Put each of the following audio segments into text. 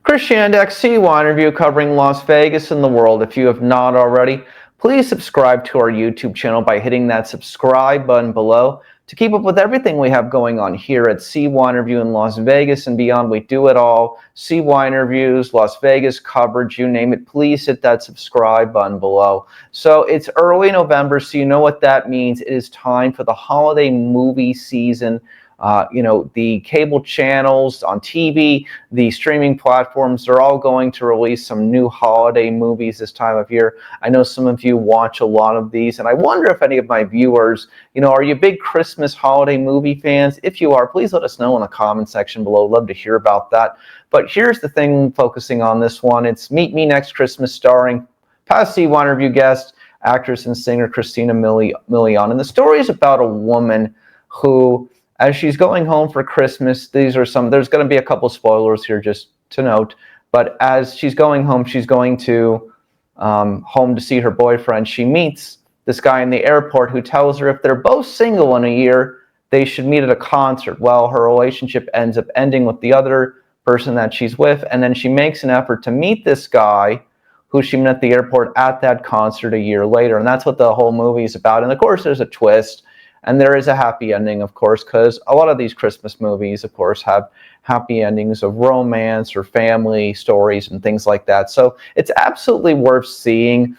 Christiana Milian review covering Las Vegas and the world. If you have not already, please subscribe to our YouTube channel by hitting that subscribe button below to keep up with everything we have going on here at C-Wine Review in Las Vegas and beyond. We do it all. C-Wine reviews, Las Vegas coverage, you name it. Please hit that subscribe button below. So it's early November, so you know what that means. It is time for the holiday movie season. The cable channels on TV, the streaming platforms, they're all going to release some new holiday movies this time of year. I know some of you watch a lot of these, and I wonder if any of my viewers, are you big Christmas holiday movie fans? If you are, please let us know in the comment section below. Love to hear about that. But here's the thing focusing on this one. It's Meet Me Next Christmas starring past C-Wine Review guest, actress and singer Christina Milian. And the story is about a woman who, as she's going home for Christmas, there's going to be a couple spoilers here just to note, but as she's going home, she's going to home to see her boyfriend. She meets this guy in the airport who tells her if they're both single in a year, they should meet at a concert. Well, her relationship ends up ending with the other person that she's with, and then she makes an effort to meet this guy who she met at the airport at that concert a year later, and that's what the whole movie is about. And of course, there's a twist. And there is a happy ending, of course, because a lot of these Christmas movies, of course, have happy endings of romance or family stories and things like that. So it's absolutely worth seeing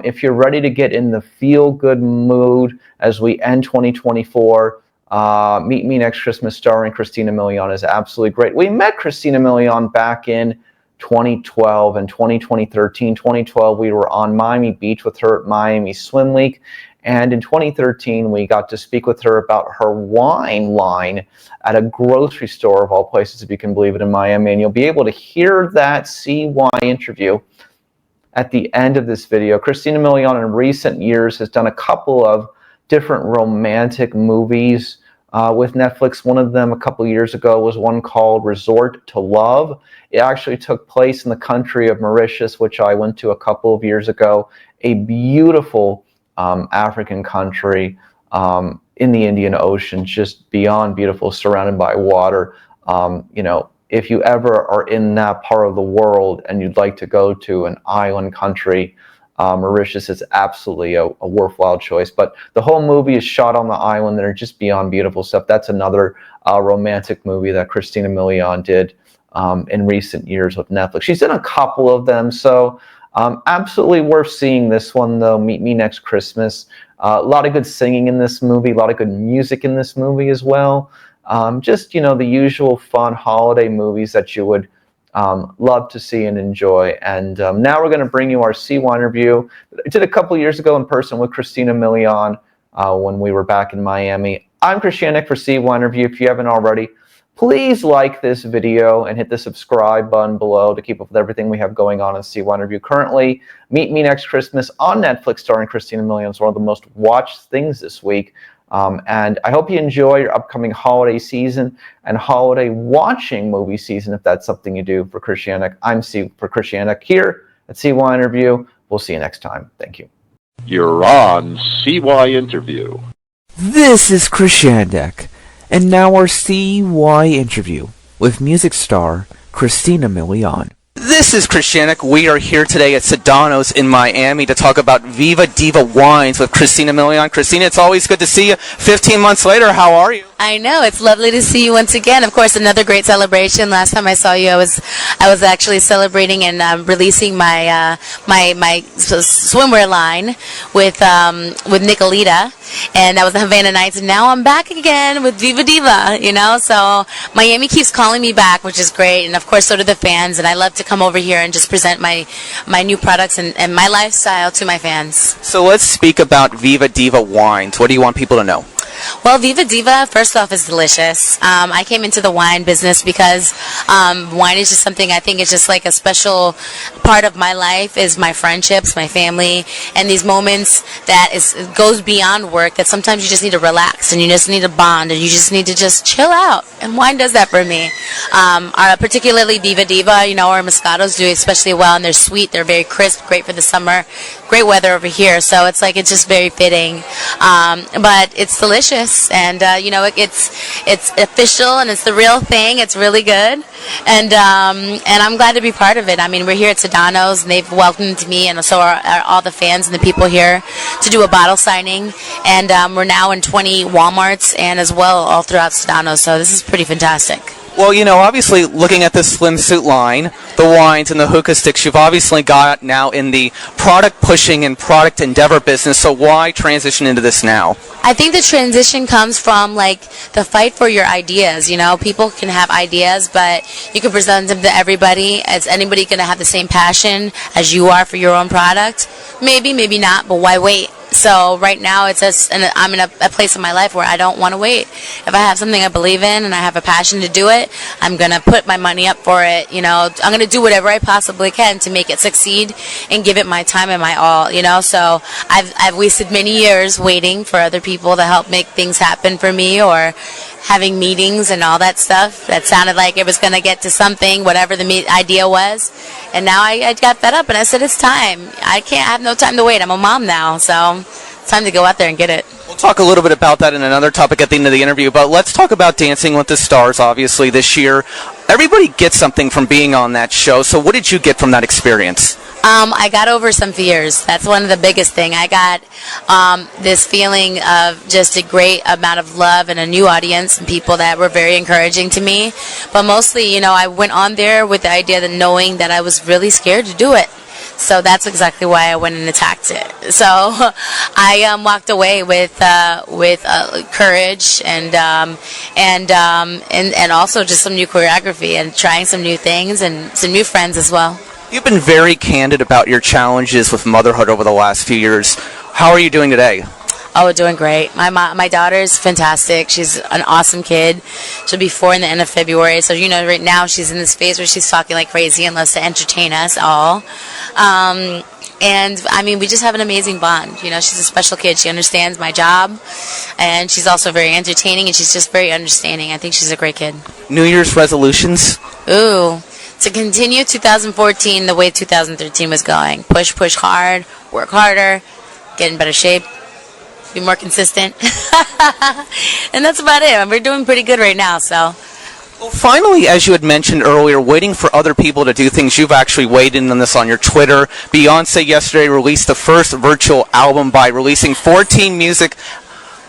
if you're ready to get in the feel-good mood as we end 2024. Meet Me Next Christmas starring Christina Milian is absolutely great. We met Christina Milian back in 2012 and 2013. 2012, we were on Miami Beach with her at Miami Swim Week. And in 2013, we got to speak with her about her wine line at a grocery store, of all places, if you can believe it, in Miami. And you'll be able to hear that CY interview at the end of this video. Christina Milian in recent years has done a couple of different romantic movies with Netflix. One of them a couple years ago was one called Resort to Love. It actually took place in the country of Mauritius, which I went to a couple of years ago. A beautiful African country in the Indian Ocean, just beyond beautiful, surrounded by water. If you ever are in that part of the world and you'd like to go to an island country, Mauritius is absolutely a worthwhile choice. But the whole movie is shot on the island that are just beyond beautiful stuff. That's another romantic movie that Christina Milian did in recent years with Netflix. She's done a couple of them, so absolutely worth seeing this one, though. Meet Me Next Christmas. A lot of good singing in this movie, a lot of good music in this movie as well. Just, the usual fun holiday movies that you would love to see and enjoy. And now we're going to bring you our C-Wine review. I did a couple years ago in person with Christina Milian when we were back in Miami. I'm Christiana for C-Wine Review. If you haven't already, please like this video and hit the subscribe button below to keep up with everything we have going on in C-Wine Review currently. Meet Me Next Christmas on Netflix starring Christina Milian is one of the most watched things this week. And I hope you enjoy your upcoming holiday season and holiday watching movie season if that's something you do. For Christiana, I'm C for Christiana here at C-Wine Review. We'll see you next time. Thank you. You're on CY Interview. This is Christiana. And now our CY interview with music star Christina Milian. This is Christiana. We are here today at Sedano's in Miami to talk about Viva Diva Wines with Christina Milian. Christina, it's always good to see you. 15 months later, how are you? I know, it's lovely to see you once again. Of course, another great celebration. Last time I saw you, I was actually celebrating and releasing my swimwear line with Nicolita, and that was the Havana Nights. And now I'm back again with Viva Diva. So Miami keeps calling me back, which is great, and of course so do the fans. And I love to come over here and just present my new products and my lifestyle to my fans. So let's speak about Viva Diva Wines. What do you want people to know? Well, Viva Diva, first off, is delicious. I came into the wine business because wine is just something I think is just like a special part of my life, is my friendships, my family, and these moments that goes beyond work, that sometimes you just need to relax and you just need to bond and you just need to just chill out. And wine does that for me. Particularly Viva Diva, our Moscatos do especially well, and they're sweet, they're very crisp, great for the summer. great weather over here, so it's like it's just very fitting. But it's delicious, and it's official and it's the real thing. It's really good, and I'm glad to be part of it. I mean, we're here at Sedano's, and they've welcomed me, and so are all the fans and the people here to do a bottle signing. And we're now in 20 Walmarts and as well all throughout Sedano's. So this is pretty fantastic. Well, obviously, looking at this swimsuit line, the wines and the hookah sticks, you've obviously got now in the product pushing and product endeavor business, so why transition into this now? I think the transition comes from, like, the fight for your ideas, People can have ideas, but you can present them to everybody. Is anybody going to have the same passion as you are for your own product? Maybe, maybe not, but why wait? So right now I'm in a place in my life where I don't want to wait. If I have something I believe in and I have a passion to do it, I'm going to put my money up for it. I'm going to do whatever I possibly can to make it succeed and give it my time and my all, So I've wasted many years waiting for other people to help make things happen for me, or having meetings and all that stuff that sounded like it was going to get to something, whatever the idea was. And now I got fed up and I said, it's time. I have no time to wait. I'm a mom now, so it's time to go out there and get it. We'll talk a little bit about that in another topic at the end of the interview, but let's talk about Dancing with the Stars, obviously, this year. Everybody gets something from being on that show, so what did you get from that experience? I got over some fears. That's one of the biggest thing. I got this feeling of just a great amount of love and a new audience and people that were very encouraging to me. But mostly, I went on there with the idea that knowing that I was really scared to do it. So that's exactly why I went and attacked it. So I walked away with courage and also just some new choreography and trying some new things and some new friends as well. You've been very candid about your challenges with motherhood over the last few years. How are you doing today? Oh, we're doing great. My daughter is fantastic. She's an awesome kid. She'll be 4 in the end of February. So, right now she's in this phase where she's talking like crazy and loves to entertain us all. And, I mean, we just have an amazing bond. She's a special kid. She understands my job. And she's also very entertaining, and she's just very understanding. I think she's a great kid. New Year's resolutions? Ooh. To continue 2014 the way 2013 was going. Push hard, work harder, get in better shape, be more consistent. And that's about it. We're doing pretty good right now, so. Well, finally, as you had mentioned earlier, waiting for other people to do things, you've actually weighed in on this on your Twitter. Beyonce yesterday released the first virtual album by releasing 14 music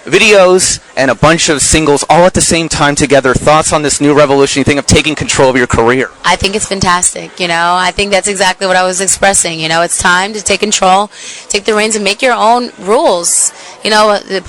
videos and a bunch of singles all at the same time together. Thoughts on this new revolution you think of taking control of your career? I think it's fantastic. I think that's exactly what I was expressing. It's time to take control, take the reins, and make your own rules.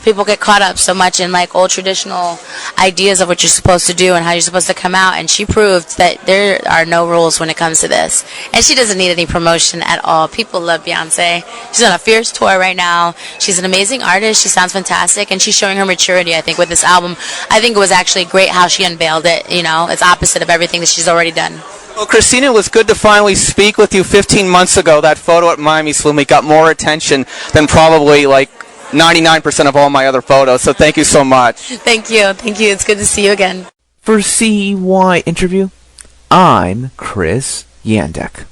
People get caught up so much in like old traditional ideas of what you're supposed to do and how you're supposed to come out, and she proved that there are no rules when it comes to this. And she doesn't need any promotion at all. People love Beyonce. She's on a fierce tour right now. She's an amazing artist. She sounds fantastic, and she's showing her maturity, I think, with this album. I think it was actually great how she unveiled it. It's opposite of everything that she's already done. Well, Christina, it was good to finally speak with you 15 months ago. That photo at Miami Swim Week got more attention than probably like 99% of all my other photos, so thank you so much. Thank you. It's good to see you again. For CY Interview, I'm Chris Yandek.